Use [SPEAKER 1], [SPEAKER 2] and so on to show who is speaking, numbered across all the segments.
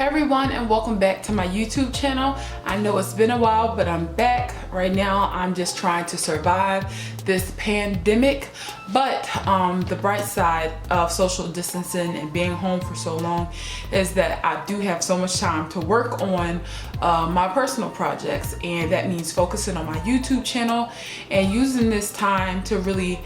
[SPEAKER 1] Hey everyone, and welcome back to my YouTube channel. I know it's been a while, but I'm back. Right now I'm just trying to survive this pandemic, but the bright side of social distancing and being home for so long is that I do have so much time to work on my personal projects, and that means focusing on my YouTube channel and using this time to really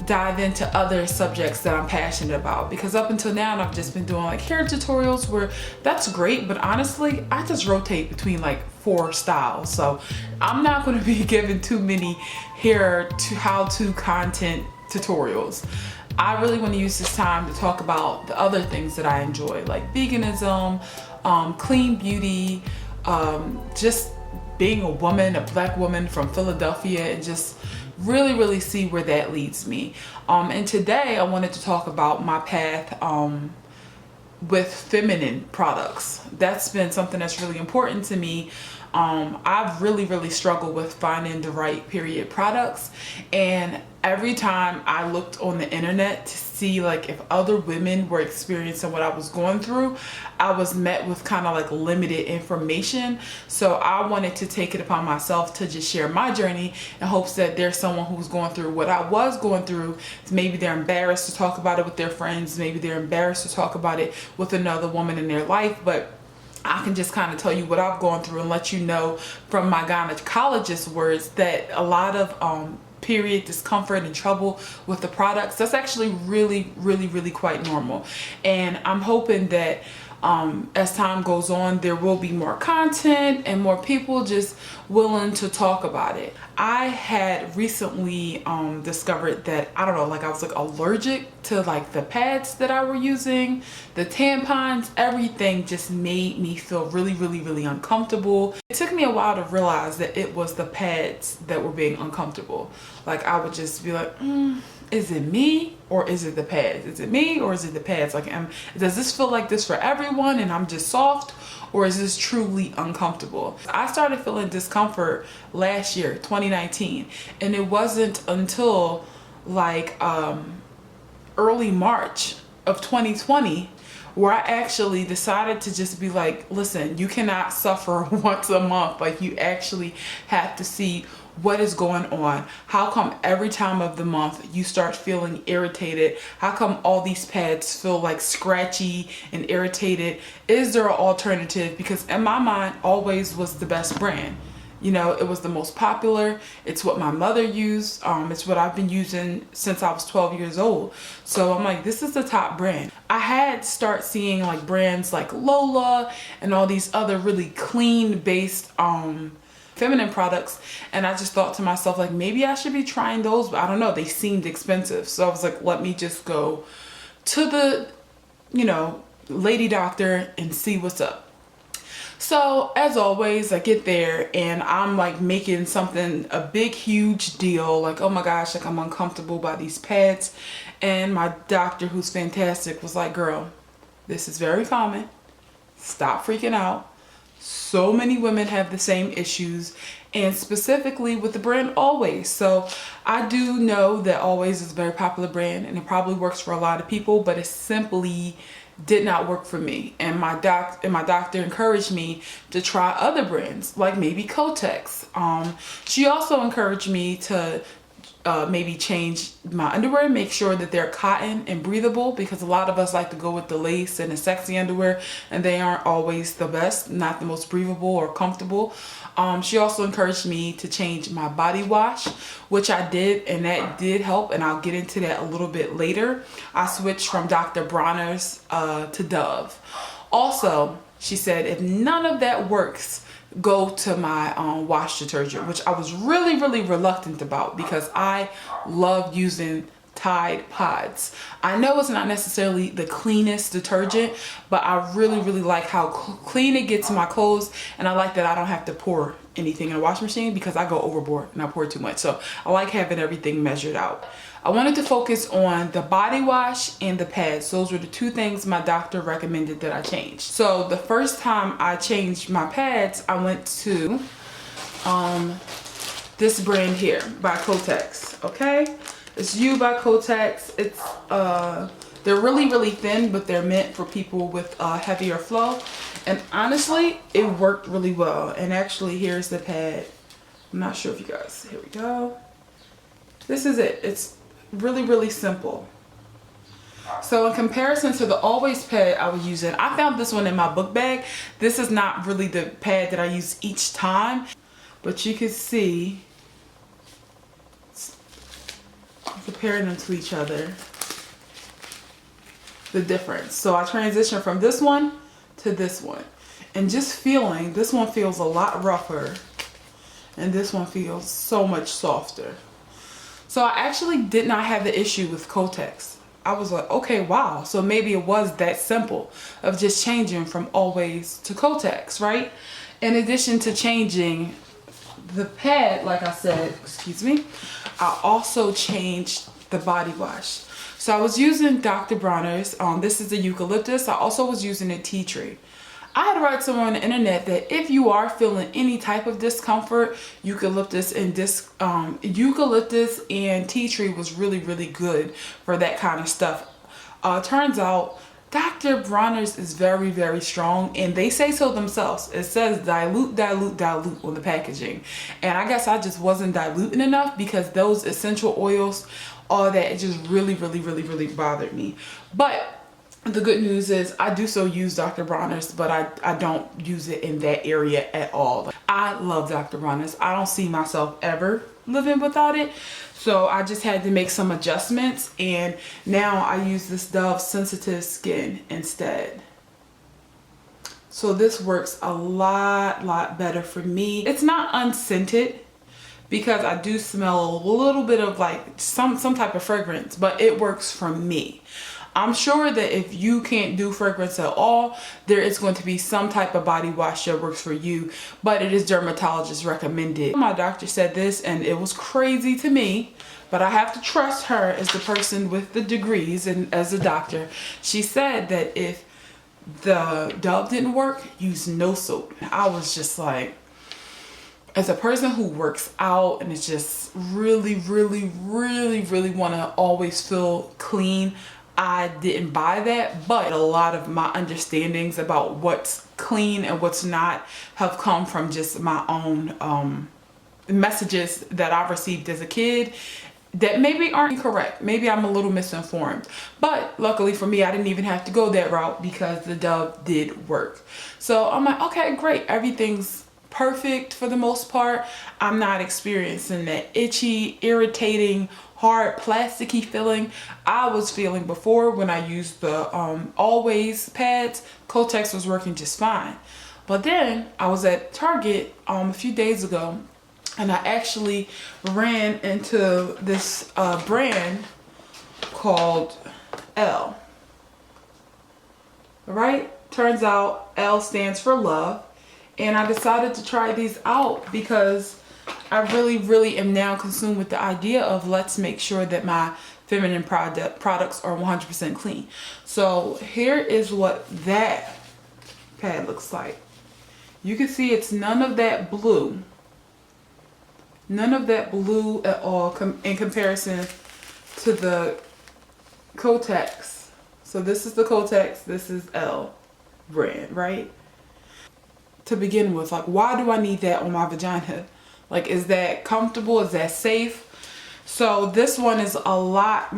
[SPEAKER 1] dive into other subjects that I'm passionate about, because up until now I've just been doing like hair tutorials, where that's great, but honestly I just rotate between like 4 styles, so I'm not going to be giving too many hair to how-to content tutorials. I really want to use this time to talk about the other things that I enjoy, like veganism, clean beauty, just being a woman, a black woman from Philadelphia, and just really see where that leads me. And today I wanted to talk about my path with feminine products. That's been something that's really important to me. I've really struggled with finding the right period products, and every time I looked on the internet to see like if other women were experiencing what I was going through, I was met with kind of like limited information. So I wanted to take it upon myself to just share my journey in hopes that there's someone who's going through what I was going through. Maybe they're embarrassed to talk about it with their friends, maybe they're embarrassed to talk about it with another woman in their life, but I can just kind of tell you what I've gone through and let you know from my gynecologist's words that a lot of period discomfort and trouble with the products, that's actually really quite normal. And I'm hoping that as time goes on, there will be more content and more people just willing to talk about it. I had recently discovered that, I don't know, like I was like allergic to like the pads that I were using, the tampons, everything just made me feel really uncomfortable. It took me a while to realize that it was the pads that were being uncomfortable. Like I would just be like, is it me or is it the pads? Is it me or is it the pads? Like, does this feel like this for everyone and I'm just soft, or is this truly uncomfortable? I started feeling discomfort last year, 2019, and it wasn't until like early March of 2020 where I actually decided to just be like, listen, you cannot suffer once a month. Like, you actually have to see what is going on. How come every time of the month you start feeling irritated? How come all these pads feel like scratchy and irritated? Is there an alternative? Because in my mind, Always was the best brand. You know, it was the most popular. It's what my mother used. It's what I've been using since I was 12 years old. So I'm like, this is the top brand. I had start seeing like brands like Lola and all these other really clean based feminine products, and I just thought to myself, like, maybe I should be trying those, but I don't know, they seemed expensive. So I was like, let me just go to the, you know, lady doctor and see what's up. So as always, I get there and I'm like making something a big huge deal, like, oh my gosh, like I'm uncomfortable by these pads. And my doctor, who's fantastic, was like, girl, this is very common, stop freaking out. So many women have the same issues, and specifically with the brand Always. So I do know that Always is a very popular brand and it probably works for a lot of people, but it simply did not work for me. And my doctor encouraged me to try other brands, like maybe Kotex. She also encouraged me to maybe change my underwear, make sure that they're cotton and breathable, because a lot of us like to go with the lace and the sexy underwear, and they aren't always the best, not the most breathable or comfortable. She also encouraged me to change my body wash, which I did, and that did help, and I'll get into that a little bit later. I switched from Dr. Bronner's to Dove. Also, she said if none of that works, go to my wash detergent, which I was really reluctant about because I love using Tide Pods. I know it's not necessarily the cleanest detergent, but I really like how clean it gets my clothes, and I like that I don't have to pour anything in a washing machine because I go overboard and I pour too much. So I like having everything measured out. I wanted to focus on the body wash and the pads. Those were the 2 things my doctor recommended that I change. So the first time I changed my pads, I went to this brand here by Kotex. Okay, it's You by Kotex. It's They're really thin, but they're meant for people with heavier flow. And honestly, it worked really well. And actually, here's the pad. I'm not sure if you guys, here we go. This is it. It's really simple. So in comparison to the Always pad I was using, I found this one in my book bag. This is not really the pad that I use each time, but you can see, comparing them to each other, the difference. So I transitioned from this one to this one, and just feeling, this one feels a lot rougher and this one feels so much softer. So I actually did not have the issue with Kotex. I was like, okay, wow. So maybe it was that simple of just changing from Always to Kotex, right? In addition to changing the pad, like I said, excuse me, I also changed the body wash. So I was using Dr. Bronner's. This is the eucalyptus. I also was using a tea tree. I had read somewhere on the internet that if you are feeling any type of discomfort, eucalyptus and tea tree was really good for that kind of stuff. Turns out Dr. Bronner's is very strong, and they say so themselves. It says dilute on the packaging, and I guess I just wasn't diluting enough, because those essential oils, all that, it just really bothered me. But the good news is I do still use Dr. Bronner's, but I don't use it in that area at all. I love Dr. Bronner's. I don't see myself ever living without it. So I just had to make some adjustments, and now I use this Dove Sensitive Skin instead. So this works a lot better for me. It's not unscented, because I do smell a little bit of like some type of fragrance, but it works for me. I'm sure that if you can't do fragrance at all, there is going to be some type of body wash that works for you, but it is dermatologist recommended. My doctor said this, and it was crazy to me, but I have to trust her as the person with the degrees and as a doctor. She said that if the Dove didn't work, use no soap. I was just like, as a person who works out and is just really want to always feel clean, I didn't buy that. But a lot of my understandings about what's clean and what's not have come from just my own messages that I've received as a kid that maybe aren't correct. Maybe I'm a little misinformed, but luckily for me, I didn't even have to go that route, because the Dove did work. So I'm like, okay, great, everything's perfect for the most part. I'm not experiencing that itchy, irritating, hard, plasticky feeling I was feeling before when I used the Always pads. Kotex was working just fine. But then I was at Target a few days ago, and I actually ran into this brand called L. Right? Turns out L stands for love. And I decided to try these out because I really am now consumed with the idea of, let's make sure that my feminine products are 100% clean. So here is what that pad looks like. You can see it's none of that blue. None of that blue at all in comparison to the Kotex. So this is the Kotex, this is L brand, right? To begin with, like, why do I need that on my vagina? Like, is that comfortable? Is that safe? So this one is a lot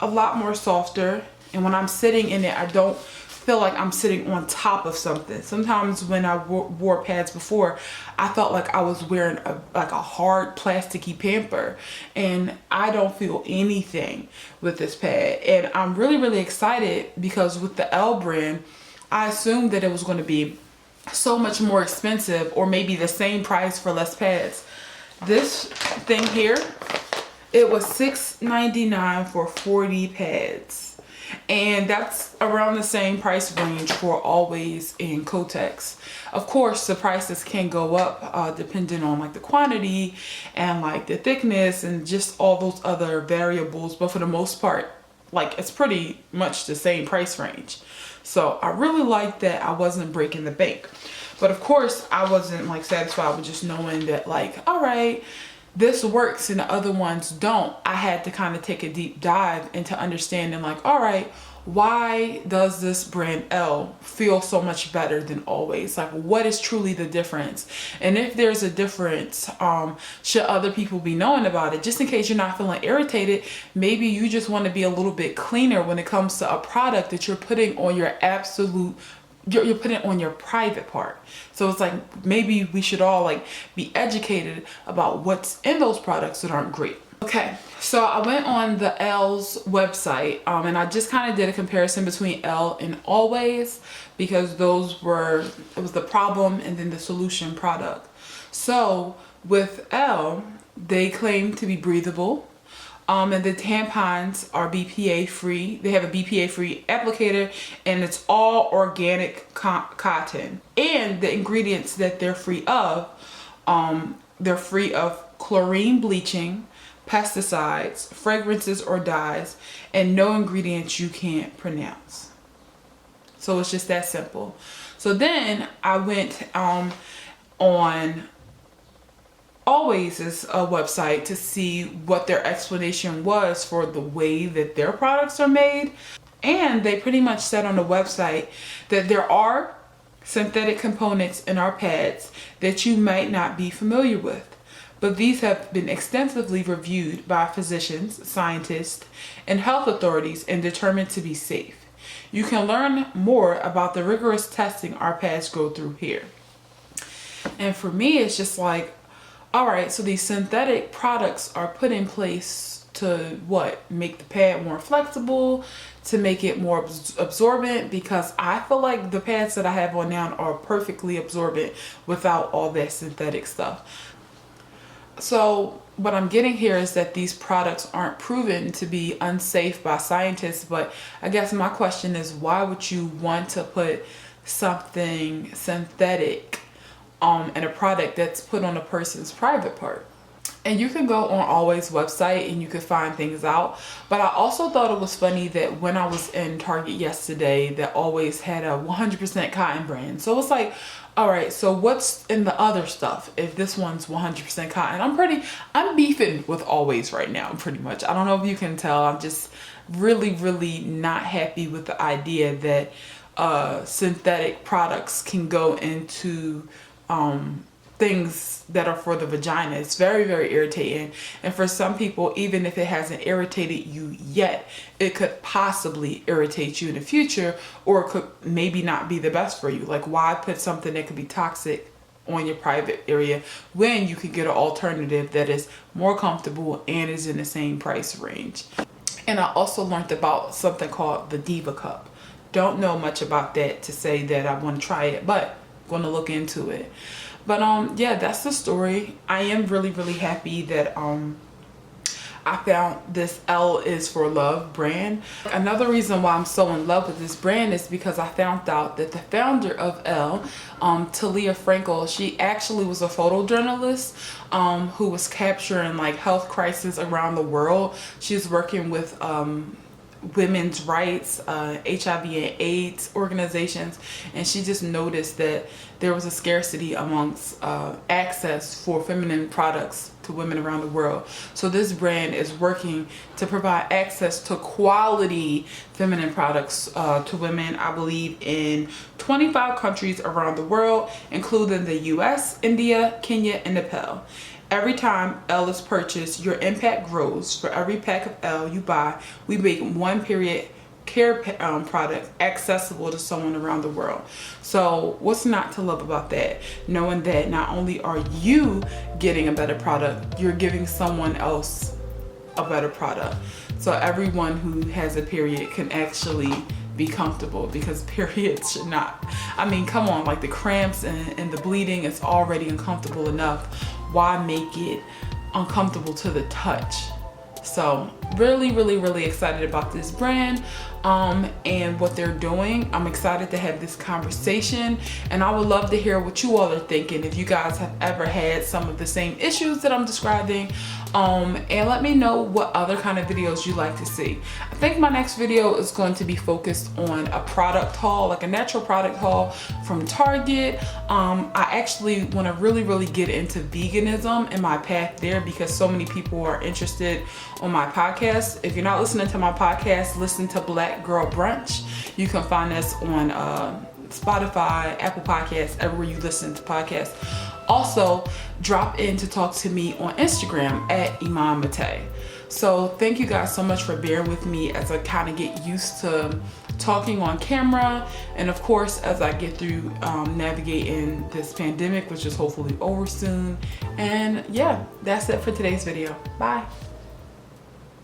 [SPEAKER 1] more softer, and when I'm sitting in it, I don't feel like I'm sitting on top of something. Sometimes when I wore pads before, I felt like I was wearing a hard plasticky pamper, and I don't feel anything with this pad. And I'm really excited because with the L brand, I assumed that it was going to be so much more expensive, or maybe the same price for less pads. This thing here, it was $6.99 for 40 pads, and that's around the same price range for Always and Kotex. Of course, the prices can go up depending on like the quantity and like the thickness and just all those other variables, but for the most part, like, it's pretty much the same price range. So I really like that I wasn't breaking the bank. But of course, I wasn't like satisfied with just knowing that, like, all right, this works and the other ones don't, I had to kind of take a deep dive into understanding, like, all right, why does this brand L feel so much better than Always? Like, what is truly the difference? And if there's a difference, should other people be knowing about it? Just in case you're not feeling irritated, maybe you just want to be a little bit cleaner when it comes to a product that you're putting on your absolute, you're putting it on your private part. So it's like, maybe we should all like be educated about what's in those products that aren't great. Okay, so I went on the L's website, and I just kind of did a comparison between L and Always, because it was the problem and then the solution product. So with L, they claim to be breathable. And the tampons are BPA free. They have a BPA free applicator, and it's all organic cotton. And the ingredients that they're free of chlorine bleaching, pesticides, fragrances or dyes, and no ingredients you can't pronounce. So it's just that simple. So then I went on Always' website to see what their explanation was for the way that their products are made. And they pretty much said on the website that there are synthetic components in our pads that you might not be familiar with, but these have been extensively reviewed by physicians, scientists, and health authorities and determined to be safe. You can learn more about the rigorous testing our pads go through here. And for me, it's just like, all right, so these synthetic products are put in place to what? Make the pad more flexible, to make it more absorbent, because I feel like the pads that I have on now are perfectly absorbent without all that synthetic stuff. So what I'm getting here is that these products aren't proven to be unsafe by scientists, but I guess my question is, why would you want to put something synthetic and a product that's put on a person's private part? And you can go on Always website and you can find things out. But I also thought it was funny that when I was in Target yesterday, that Always had a 100% cotton brand. So it's like, all right, so what's in the other stuff if this one's 100% cotton? I'm beefing with Always right now, pretty much. I don't know if you can tell. I'm just really not happy with the idea that synthetic products can go into things that are for the vagina. It's very irritating, and for some people, even if it hasn't irritated you yet, it could possibly irritate you in the future, or it could maybe not be the best for you. Like, why put something that could be toxic on your private area when you could get an alternative that is more comfortable and is in the same price range? And I also learned about something called the Diva Cup. Don't know much about that to say that I want to try it, but I'm going to look into it. But yeah, that's the story. I am really happy that I found this L is for Love brand. Another reason why I'm so in love with this brand is because I found out that the founder of L, Talia Frankel, she actually was a photojournalist who was capturing like health crises around the world. She's working with women's rights, HIV and AIDS organizations, and she just noticed that there was a scarcity amongst access for feminine products to women around the world. So this brand is working to provide access to quality feminine products to women, I believe, in 25 countries around the world, including the US, India, Kenya, and Nepal. Every time L is purchased, your impact grows. For every pack of L you buy, we make one period care product accessible to someone around the world. So what's not to love about that? Knowing that not only are you getting a better product, you're giving someone else a better product. So everyone who has a period can actually be comfortable, because periods should not. I mean, come on, like the cramps and the bleeding is already uncomfortable enough. Why make it uncomfortable to the touch? So really excited about this brand. and what they're doing. I'm excited to have this conversation, and I would love to hear what you all are thinking, if you guys have ever had some of the same issues that I'm describing, and let me know what other kind of videos you like to see. I think my next video is going to be focused on a product haul, like a natural product haul from Target. I actually want to really get into veganism and my path there, because so many people are interested on my podcast. If you're not listening to my podcast, listen to Black Girl Brunch. You can find us on Spotify, Apple Podcasts, everywhere you listen to podcasts. Also, drop in to talk to me on Instagram at Iman Mate. So thank you guys so much for bearing with me as I kind of get used to talking on camera, and of course as I get through navigating this pandemic, which is hopefully over soon. And yeah, that's it for today's video. Bye.